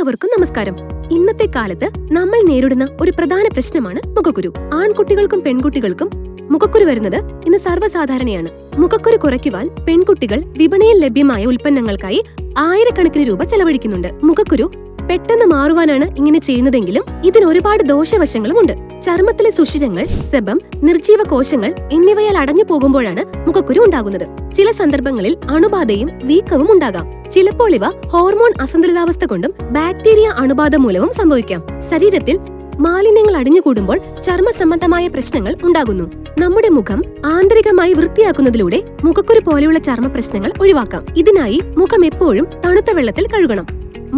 എല്ലാവർക്കും നമസ്കാരം. ഇന്നത്തെ കാലത്ത് നമ്മൾ നേരിടുന്ന ഒരു പ്രധാന പ്രശ്നമാണ് മുഖക്കുരു. ആൺകുട്ടികൾക്കും പെൺകുട്ടികൾക്കും മുഖക്കുരു വരുന്നത് ഇന്ന് സർവ്വസാധാരണയാണ്. മുഖക്കുരു കുറയ്ക്കുവാൻ പെൺകുട്ടികൾ വിപണിയിൽ ലഭ്യമായ ഉൽപ്പന്നങ്ങൾക്കായി ആയിരക്കണക്കിന് രൂപ ചെലവഴിക്കുന്നുണ്ട്. മുഖക്കുരു പെട്ടെന്ന് മാറുവാനാണ് ഇങ്ങനെ ചെയ്യുന്നതെങ്കിലും ഇതിന് ഒരുപാട് ദോഷവശങ്ങളുമുണ്ട്. ചർമ്മത്തിലെ സുഷിരങ്ങൾ, സെബം, നിർജീവ കോശങ്ങൾ എന്നിവയാൽ അടഞ്ഞു പോകുമ്പോഴാണ് മുഖക്കുരു ഉണ്ടാകുന്നത്. ചില സന്ദർഭങ്ങളിൽ അണുബാധയും വീക്കവും ഉണ്ടാകാം. ചിലപ്പോൾ ഇവ ഹോർമോൺ അസന്തുലിതാവസ്ഥ കൊണ്ടും ബാക്ടീരിയ അണുബാധ മൂലവും സംഭവിക്കാം. ശരീരത്തിൽ മാലിന്യങ്ങൾ അടിഞ്ഞുകൂടുമ്പോൾ ചർമ്മ സംബന്ധമായ പ്രശ്നങ്ങൾ ഉണ്ടാകുന്നു. നമ്മുടെ മുഖം ആന്തരികമായി വൃത്തിയാക്കുന്നതിലൂടെ മുഖക്കുരു പോലെയുള്ള ചർമ്മ പ്രശ്നങ്ങൾ ഒഴിവാക്കാം. ഇതിനായി മുഖം എപ്പോഴും തണുത്ത വെള്ളത്തിൽ കഴുകണം.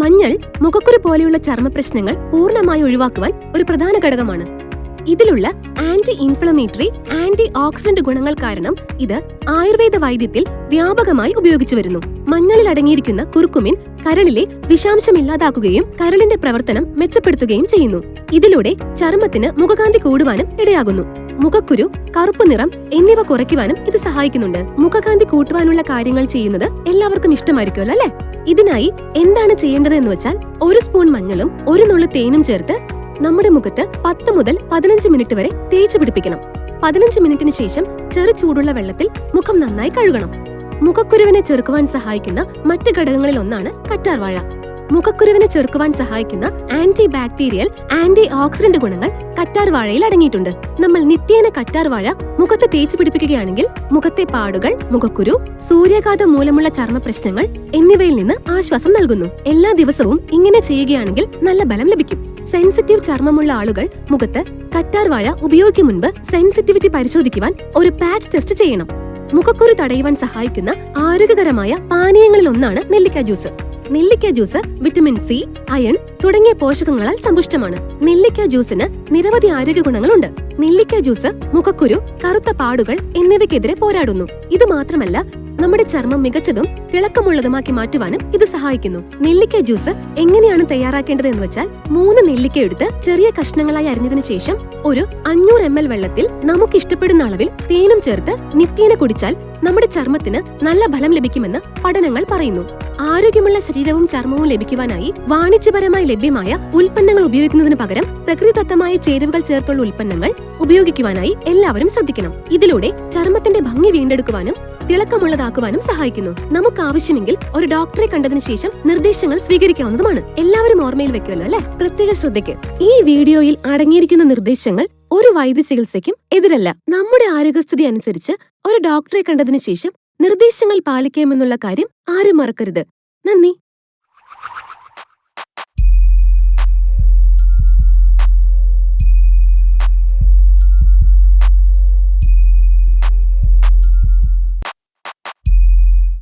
മഞ്ഞൾ മുഖക്കുരു പോലെയുള്ള ചർമ്മ പ്രശ്നങ്ങൾ പൂർണ്ണമായി ഒഴിവാക്കുവാൻ ഒരു പ്രധാന ഘടകമാണ്. ഇതിലുള്ള ആന്റി ഇൻഫ്ലമേറ്ററി, ആന്റി ഓക്സിഡന്റ് ഗുണങ്ങൾ കാരണം ഇത് ആയുർവേദ വൈദ്യത്തിൽ വ്യാപകമായി ഉപയോഗിച്ചു വരുന്നു. മഞ്ഞളിൽ അടങ്ങിയിരിക്കുന്ന കുർക്കുമിൻ കരളിലെ വിഷാംശം ഇല്ലാതാക്കുകയും കരളിന്റെ പ്രവർത്തനം മെച്ചപ്പെടുത്തുകയും ചെയ്യുന്നു. ഇതിലൂടെ ചർമ്മത്തിന് മുഖകാന്തി കൂടുവാനും ഇടയാകുന്നു. മുഖക്കുരു, കറുപ്പ് നിറം എന്നിവ കുറയ്ക്കുവാനും ഇത് സഹായിക്കുന്നുണ്ട്. മുഖകാന്തി കൂട്ടുവാനുള്ള കാര്യങ്ങൾ ചെയ്യുന്നത് എല്ലാവർക്കും ഇഷ്ടമായിരിക്കുമല്ലോ അല്ലെ? ഇതിനായി എന്താണ് ചെയ്യേണ്ടത് എന്ന് വെച്ചാൽ, 1 സ്പൂൺ മഞ്ഞളും 1 നുള്ളു തേനും ചേർത്ത് നമ്മുടെ മുഖത്ത് 10 മുതൽ 15 മിനിറ്റ് വരെ തേച്ചു പിടിപ്പിക്കണം. 15 മിനിറ്റിന് ശേഷം ചെറു ചൂടുള്ള വെള്ളത്തിൽ മുഖം നന്നായി കഴുകണം. മുഖക്കുരുവിനെ ചെറുക്കുവാൻ സഹായിക്കുന്ന മറ്റ് ഘടകങ്ങളിൽ ഒന്നാണ് കറ്റാർവാഴ. മുഖക്കുരുവിനെ ചെറുക്കുവാൻ സഹായിക്കുന്ന ആന്റി ബാക്ടീരിയൽ, ആന്റി ഓക്സിഡന്റ് ഗുണങ്ങൾ കറ്റാർവാഴയിൽ അടങ്ങിയിട്ടുണ്ട്. നമ്മൾ നിത്യേന കറ്റാർവാഴ മുഖത്ത് തേച്ചു പിടിപ്പിക്കുകയാണെങ്കിൽ മുഖത്തെ പാടുകൾ, മുഖക്കുരു, സൂര്യാഘാതം മൂലമുള്ള ചർമ്മ പ്രശ്നങ്ങൾ എന്നിവയിൽ നിന്ന് ആശ്വാസം നൽകുന്നു. എല്ലാ ദിവസവും ഇങ്ങനെ ചെയ്യുകയാണെങ്കിൽ നല്ല ബലം ലഭിക്കും. സെൻസിറ്റീവ് ചർമ്മമുള്ള ആളുകൾ മുഖത്ത് കറ്റാർവാഴ ഉപയോഗിക്കും മുൻപ് സെൻസിറ്റിവിറ്റി പരിശോധിക്കുവാൻ ഒരു പാച്ച് ടെസ്റ്റ് ചെയ്യണം. മുഖക്കുരു തടയുവാൻ സഹായിക്കുന്ന ആരോഗ്യകരമായ പാനീയങ്ങളിൽ ഒന്നാണ് നെല്ലിക്ക ജ്യൂസ്. നെല്ലിക്ക ജ്യൂസ് വിറ്റമിൻ സി, അയൺ തുടങ്ങിയ പോഷകങ്ങളാൽ സമ്പുഷ്ടമാണ്. നെല്ലിക്ക ജ്യൂസിന് നിരവധി ആരോഗ്യ ഗുണങ്ങളുണ്ട്. നെല്ലിക്ക ജ്യൂസ് മുഖക്കുരു, കറുത്ത പാടുകൾ എന്നിവയ്ക്കെതിരെ പോരാടുന്നു. ഇത് മാത്രമല്ല, നമ്മുടെ ചർമ്മം മികച്ചതും തിളക്കമുള്ളതുമാക്കി മാറ്റുവാനും ഇത് സഹായിക്കുന്നു. നെല്ലിക്ക ജ്യൂസ് എങ്ങനെയാണ് തയ്യാറാക്കേണ്ടത് എന്ന് വെച്ചാൽ, 3 നെല്ലിക്ക എടുത്ത് ചെറിയ കഷ്ണങ്ങളായി അരിഞ്ഞതിനു ശേഷം ഒരു 500 ml വെള്ളത്തിൽ നമുക്ക് ഇഷ്ടപ്പെടുന്ന അളവിൽ തേനും ചേർത്ത് നിത്യേന കുടിച്ചാൽ നമ്മുടെ ചർമ്മത്തിന് നല്ല ഫലം ലഭിക്കുമെന്ന് പഠനങ്ങൾ പറയുന്നു. ആരോഗ്യമുള്ള ശരീരവും ചർമ്മവും ലഭിക്കുവാനായി വാണിജ്യപരമായി ലഭ്യമായ ഉൽപ്പന്നങ്ങൾ ഉപയോഗിക്കുന്നതിന് പകരം പ്രകൃതിദത്തമായ ചേരുവകൾ ചേർത്തുള്ള ഉൽപ്പന്നങ്ങൾ ഉപയോഗിക്കുവാനായി എല്ലാവരും ശ്രദ്ധിക്കണം. ഇതിലൂടെ ചർമ്മത്തിന്റെ ഭംഗി വീണ്ടെടുക്കുവാനും തിളക്കമുള്ളതാക്കുവാനും സഹായിക്കുന്നു. നമുക്ക് ആവശ്യമെങ്കിൽ ഒരു ഡോക്ടറെ കണ്ടതിനു ശേഷം നിർദ്ദേശങ്ങൾ സ്വീകരിക്കാവുന്നതുമാണ്. എല്ലാവരും ഓർമ്മയിൽ വെക്കുമല്ലോ അല്ലെ? പ്രത്യേക ശ്രദ്ധയ്ക്ക് ഈ വീഡിയോയിൽ അടങ്ങിയിരിക്കുന്ന നിർദ്ദേശങ്ങൾ ഒരു വൈദ്യ ചികിത്സയ്ക്കും എതിരല്ല. നമ്മുടെ ആരോഗ്യസ്ഥിതി അനുസരിച്ച് ഒരു ഡോക്ടറെ കണ്ടതിനു ശേഷം നിർദ്ദേശങ്ങൾ പാലിക്കാമെന്നുള്ള കാര്യം ആരും മറക്കരുത്. നന്ദി.